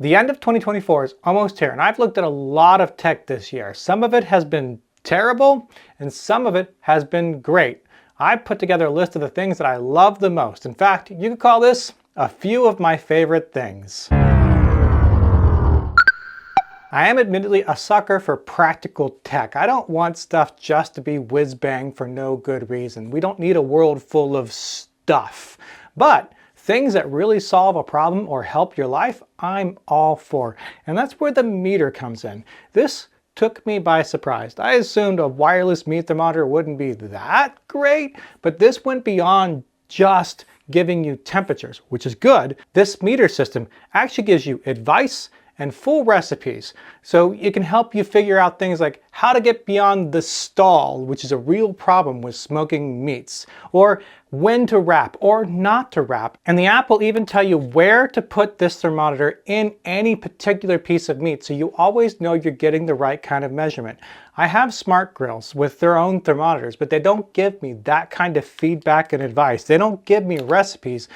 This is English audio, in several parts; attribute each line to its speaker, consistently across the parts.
Speaker 1: The end of 2024 is almost here, and I've looked at a lot of tech this year. Some of it has been terrible, and some of it has been great. I put together a list of the things that I love the most. In fact, you could call this a few of my favorite things. I am admittedly a sucker for practical tech. I don't want stuff just to be whiz-bang for no good reason. We don't need a world full of stuff. But things that really solve a problem or help your life, I'm all for. And that's where the meter comes in. This took me by surprise. I assumed a wireless meter thermometer wouldn't be that great, but this went beyond just giving you temperatures, which is good. This meter system actually gives you advice and full recipes, so it can help you figure out things like how to get beyond the stall, which is a real problem with smoking meats, or when to wrap or not to wrap. And the app will even tell you where to put this thermometer in any particular piece of meat, so you always know you're getting the right kind of measurement. I have smart grills with their own thermometers, but they don't give me that kind of feedback and advice. They don't give me recipes.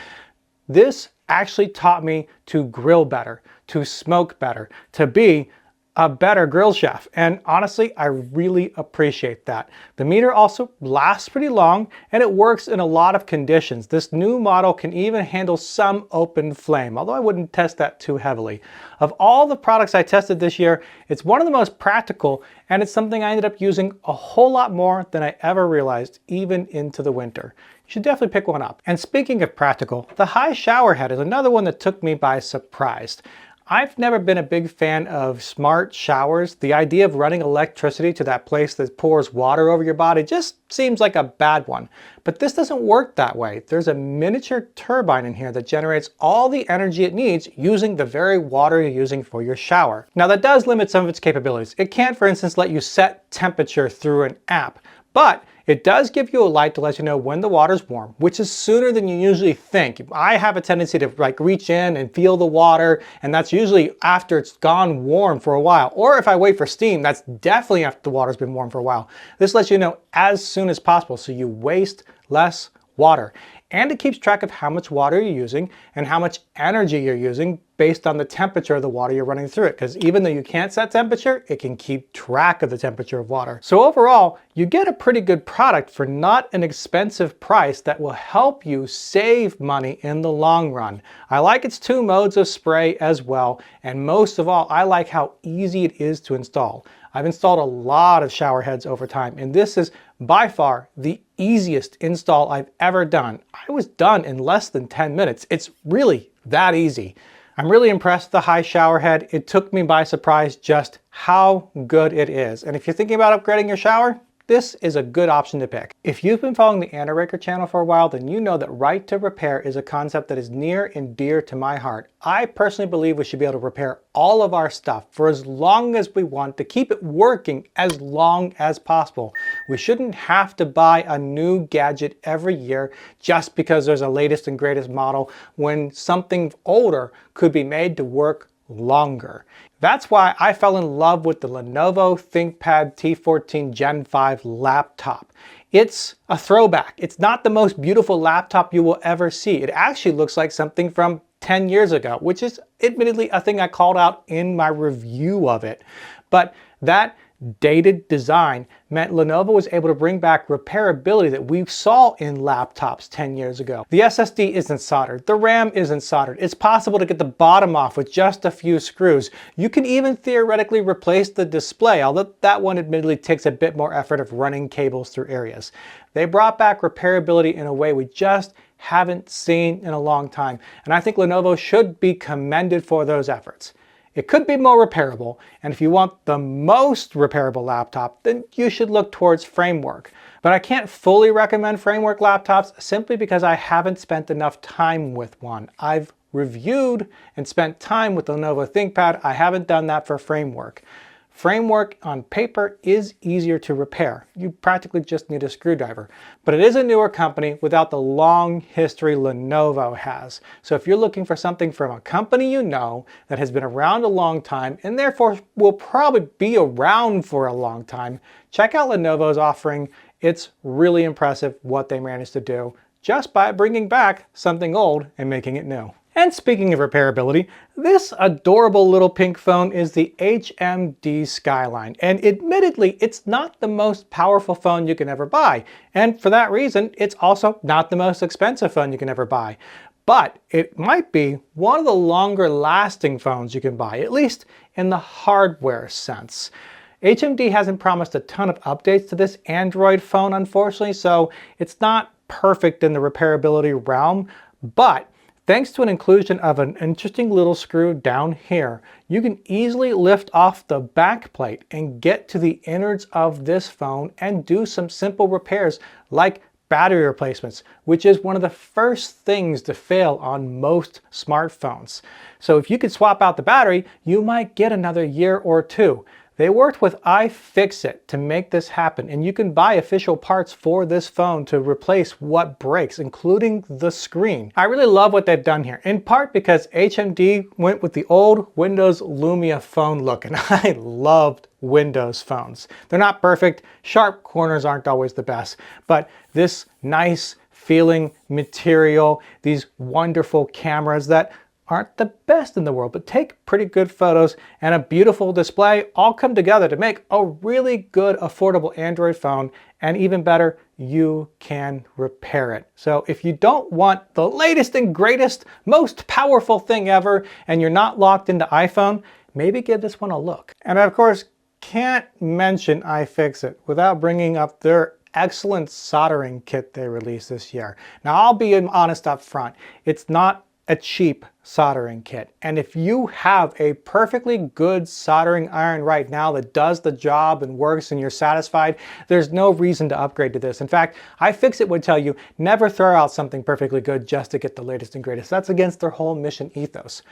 Speaker 1: This actually taught me to grill better, to smoke better, to be a better grill chef. And honestly, I really appreciate that. The meter also lasts pretty long and it works in a lot of conditions. This new model can even handle some open flame, although I wouldn't test that too heavily. Of all the products I tested this year, it's one of the most practical, and it's something I ended up using a whole lot more than I ever realized, even into the winter. You should definitely pick one up. And speaking of practical, the high shower head is another one that took me by surprise. I've never been a big fan of smart showers. The idea of running electricity to that place that pours water over your body just seems like a bad one. But this doesn't work that way. There's a miniature turbine in here that generates all the energy it needs using the very water you're using for your shower. Now that does limit some of its capabilities. It can't, for instance, let you set temperature through an app, but it does give you a light to let you know when the water's warm, which is sooner than you usually think. I have a tendency to reach in and feel the water, and that's usually after it's gone warm for a while. Or if I wait for steam, that's definitely after the water's been warm for a while. This lets you know as soon as possible, so you waste less water. And it keeps track of how much water you're using and how much energy you're using based on the temperature of the water you're running through it. Because even though you can't set temperature, it can keep track of the temperature of water. So overall, you get a pretty good product for not an expensive price that will help you save money in the long run. I like its 2 modes of spray as well. And most of all, I like how easy it is to install. I've installed a lot of shower heads over time, and this is by far the easiest install I've ever done. I was done in less than 10 minutes. It's really that easy. I'm really impressed with the high shower head. It took me by surprise just how good it is. And if you're thinking about upgrading your shower, this is a good option to pick. If you've been following the Anoraker channel for a while, then you know that right to repair is a concept that is near and dear to my heart. I personally believe we should be able to repair all of our stuff for as long as we want to keep it working as long as possible. We shouldn't have to buy a new gadget every year just because there's a latest and greatest model when something older could be made to work longer. That's why I fell in love with the Lenovo ThinkPad T14 Gen 5 laptop. It's a throwback. It's not the most beautiful laptop you will ever see. It actually looks like something from 10 years ago, which is admittedly a thing I called out in my review of it. But that dated design meant Lenovo was able to bring back repairability that we saw in laptops 10 years ago. The SSD isn't soldered, the RAM isn't soldered. It's possible to get the bottom off with just a few screws. You can even theoretically replace the display, although that one admittedly takes a bit more effort of running cables through areas. They brought back repairability in a way we just haven't seen in a long time, and I think Lenovo should be commended for those efforts. It could be more repairable, and if you want the most repairable laptop, then you should look towards Framework. But I can't fully recommend Framework laptops simply because I haven't spent enough time with one. I've reviewed and spent time with the Lenovo ThinkPad. I haven't done that for Framework. Framework on paper is easier to repair. You practically just need a screwdriver. But it is a newer company without the long history Lenovo has. So if you're looking for something from a company you know that has been around a long time and therefore will probably be around for a long time, check out Lenovo's offering. It's really impressive what they managed to do just by bringing back something old and making it new. And speaking of repairability, this adorable little pink phone is the HMD Skyline. And admittedly, it's not the most powerful phone you can ever buy. And for that reason, it's also not the most expensive phone you can ever buy. But it might be one of the longer lasting phones you can buy, at least in the hardware sense. HMD hasn't promised a ton of updates to this Android phone, unfortunately, so it's not perfect in the repairability realm, but thanks to an inclusion of an interesting little screw down here, you can easily lift off the back plate and get to the innards of this phone and do some simple repairs like battery replacements, which is one of the first things to fail on most smartphones. So if you could swap out the battery, you might get another year or two. They worked with iFixit to make this happen, and you can buy official parts for this phone to replace what breaks, including the screen. I really love what they've done here, in part because HMD went with the old Windows Lumia phone look, and I loved Windows phones. They're not perfect, sharp corners aren't always the best, but this nice feeling material, these wonderful cameras that aren't the best in the world, but take pretty good photos and a beautiful display all come together to make a really good, affordable Android phone, and even better, you can repair it. So if you don't want the latest and greatest, most powerful thing ever, and you're not locked into iPhone, maybe give this one a look. And I, of course, can't mention iFixit without bringing up their excellent soldering kit they released this year. Now, I'll be honest up front, it's not a cheap soldering kit. And if you have a perfectly good soldering iron right now that does the job and works and you're satisfied, there's no reason to upgrade to this. In fact, iFixit would tell you never throw out something perfectly good just to get the latest and greatest. That's against their whole mission ethos.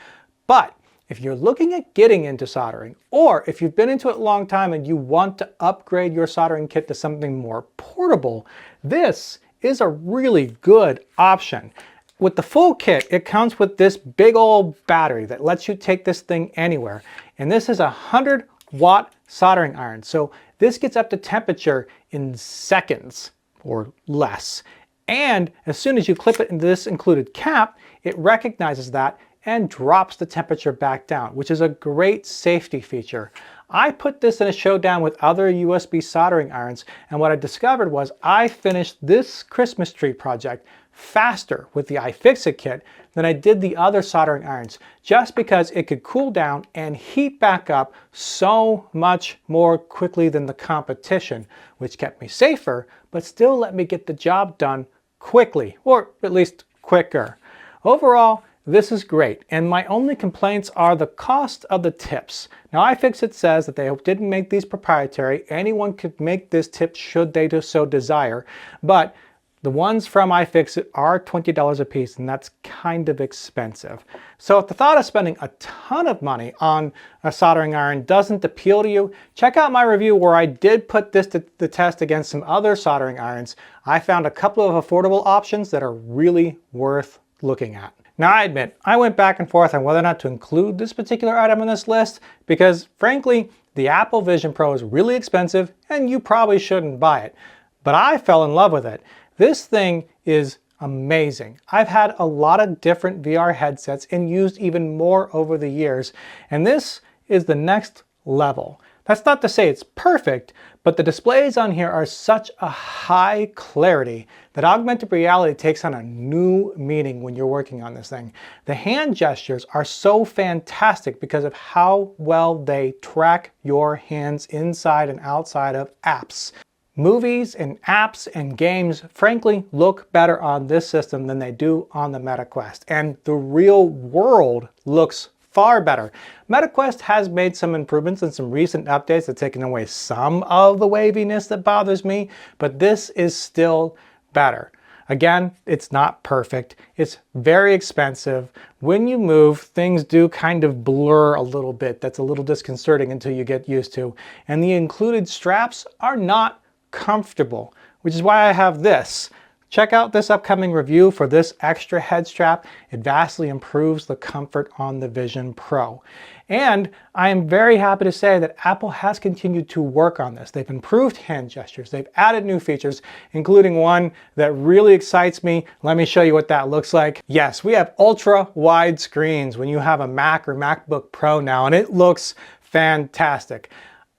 Speaker 1: But if you're looking at getting into soldering, or if you've been into it a long time and you want to upgrade your soldering kit to something more portable, this is a really good option. With the full kit, it comes with this big old battery that lets you take this thing anywhere. And this is a 100-watt soldering iron. So this gets up to temperature in seconds or less. And as soon as you clip it into this included cap, it recognizes that and drops the temperature back down, which is a great safety feature. I put this in a showdown with other USB soldering irons, and what I discovered was I finished this Christmas tree project faster with the iFixit kit than I did the other soldering irons, just because it could cool down and heat back up so much more quickly than the competition, which kept me safer, but still let me get the job done quickly, or at least quicker. Overall, this is great, and my only complaints are the cost of the tips. Now, iFixit says that they didn't make these proprietary. Anyone could make this tip should they so desire, but the ones from iFixit are $20 a piece, and that's kind of expensive. So if the thought of spending a ton of money on a soldering iron doesn't appeal to you, check out my review where I did put this to the test against some other soldering irons. I found a couple of affordable options that are really worth looking at. Now, I admit, I went back and forth on whether or not to include this particular item on this list because, frankly, the Apple Vision Pro is really expensive and you probably shouldn't buy it. But I fell in love with it. This thing is amazing. I've had a lot of different VR headsets and used even more over the years, and this is the next level. That's not to say it's perfect, but the displays on here are such a high clarity that augmented reality takes on a new meaning when you're working on this thing. The hand gestures are so fantastic because of how well they track your hands inside and outside of apps. Movies and apps and games, frankly, look better on this system than they do on the Meta Quest, and the real world looks far better. MetaQuest has made some improvements and some recent updates that have taken away some of the waviness that bothers me, but this is still better. Again, it's not perfect. It's very expensive. When you move, things do kind of blur a little bit. That's a little disconcerting until you get used to. And the included straps are not comfortable, which is why I have this. Check out this upcoming review for this extra head strap. It vastly improves the comfort on the Vision Pro. And I am very happy to say that Apple has continued to work on this. They've improved hand gestures. They've added new features, including one that really excites me. Let me show you what that looks like. Yes, we have ultra wide screens when you have a Mac or MacBook Pro now, and it looks fantastic.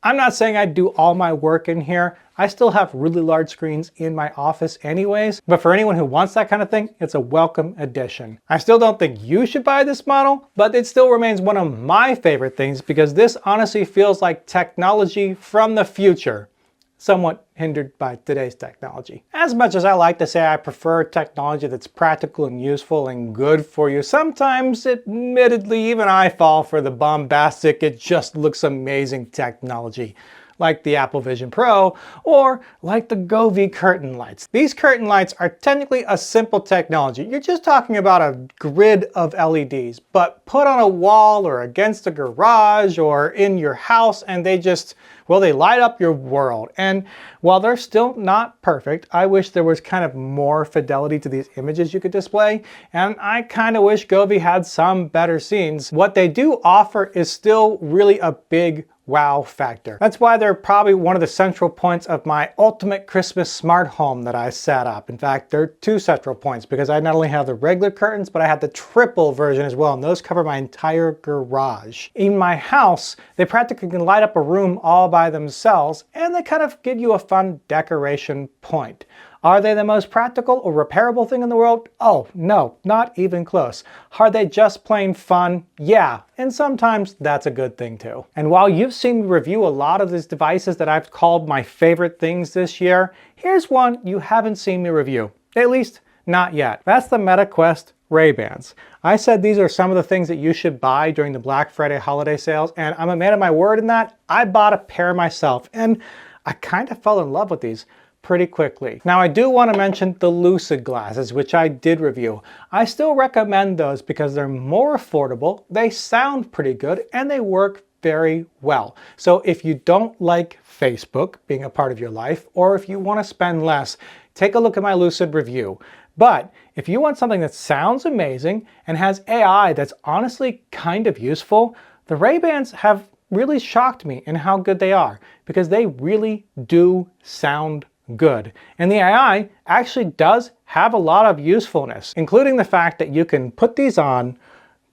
Speaker 1: I'm not saying I do all my work in here. I still have really large screens in my office anyways, but for anyone who wants that kind of thing, it's a welcome addition. I still don't think you should buy this model, but it still remains one of my favorite things because this honestly feels like technology from the future, somewhat hindered by today's technology. As much as I like to say I prefer technology that's practical and useful and good for you, sometimes, admittedly, even I fall for the bombastic, it just looks amazing technology, like the Apple Vision Pro or like the Govee Curtain Lights. These curtain lights are technically a simple technology. You're just talking about a grid of LEDs, but put on a wall or against a garage or in your house, and they just, well, they light up your world. And while they're still not perfect, I wish there was kind of more fidelity to these images you could display, and I kind of wish Govee had some better scenes. What they do offer is still really a big wow factor. That's why they're probably one of the central points of my ultimate Christmas smart home that I set up. In fact, they're two central points because I not only have the regular curtains, but I have the triple version as well, and those cover my entire garage. In my house, they practically can light up a room all by themselves, and they kind of give you a fun decoration point. Are they the most practical or repairable thing in the world? Oh, no, not even close. Are they just plain fun? Yeah, and sometimes that's a good thing too. And while you've seen me review a lot of these devices that I've called my favorite things this year, here's one you haven't seen me review. At least, not yet. That's the MetaQuest Ray-Bans. I said these are some of the things that you should buy during the Black Friday holiday sales, and I'm a man of my word in that. I bought a pair myself, and I kind of fell in love with these pretty quickly. Now I do want to mention the Lucid glasses, which I did review. I still recommend those because they're more affordable, they sound pretty good, and they work very well. So if you don't like Facebook being a part of your life, or if you want to spend less, take a look at my Lucid review. But if you want something that sounds amazing and has AI that's honestly kind of useful, the Ray-Bans have really shocked me in how good they are, because they really do sound good. And the AI actually does have a lot of usefulness, including the fact that you can put these on,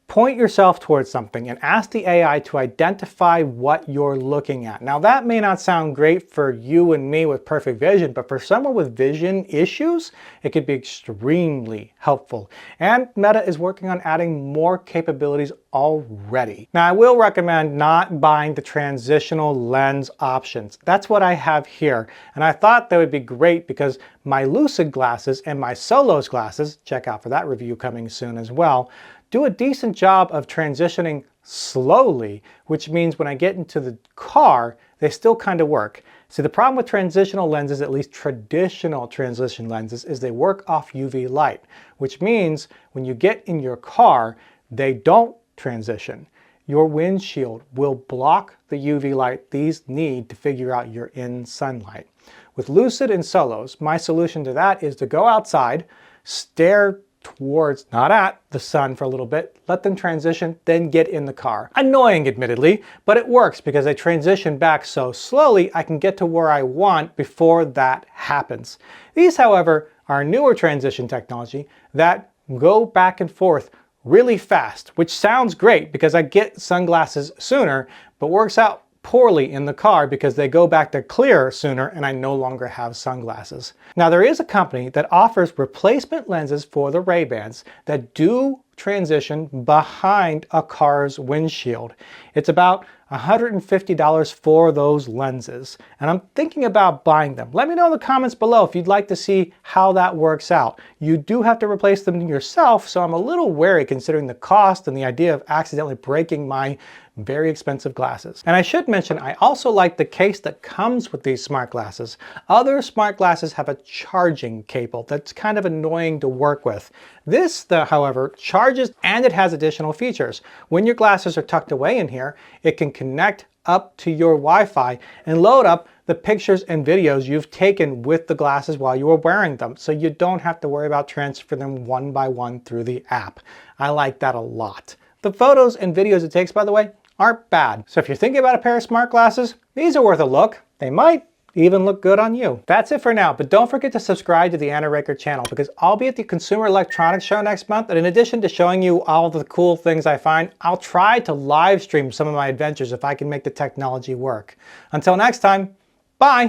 Speaker 1: point yourself towards something, and ask the AI to identify what you're looking at. Now that may not sound great for you and me with perfect vision, but for someone with vision issues, it could be extremely helpful. And Meta is working on adding more capabilities already. Now I will recommend not buying the transitional lens options. That's what I have here. And I thought that would be great because my Lucid glasses and my Solos glasses, check out for that review coming soon as well, do a decent job of transitioning slowly, which means when I get into the car, they still kind of work. See, the problem with transitional lenses, at least traditional transition lenses, is they work off UV light, which means when you get in your car, they don't transition. Your windshield will block the UV light these need to figure out you're in sunlight. With Lucid and Solos, my solution to that is to go outside, stare towards, not at, the sun for a little bit, let them transition, then get in the car. Annoying, admittedly, but it works because I transition back so slowly I can get to where I want before that happens. These, however, are newer transition technology that go back and forth really fast, which sounds great because I get sunglasses sooner, but works out poorly in the car because they go back to clear sooner and I no longer have sunglasses. Now there is a company that offers replacement lenses for the Ray-Bans that do transition behind a car's windshield. It's about $150 for those lenses, and I'm thinking about buying them. Let me know in the comments below if you'd like to see how that works out. You do have to replace them yourself, so I'm a little wary considering the cost and the idea of accidentally breaking my very expensive glasses. And I should mention, I also like the case that comes with these smart glasses. Other smart glasses have a charging cable that's kind of annoying to work with. This, however, charges and it has additional features. When your glasses are tucked away in here, it can connect up to your Wi-Fi and load up the pictures and videos you've taken with the glasses while you were wearing them, so you don't have to worry about transferring them one by one through the app. I like that a lot. The photos and videos it takes, by the way, aren't bad. So if you're thinking about a pair of smart glasses, these are worth a look. They might even look good on you. That's it for now, but don't forget to subscribe to the Anoraker channel because I'll be at the Consumer Electronics Show next month, and in addition to showing you all the cool things I find, I'll try to live stream some of my adventures if I can make the technology work. Until next time, bye!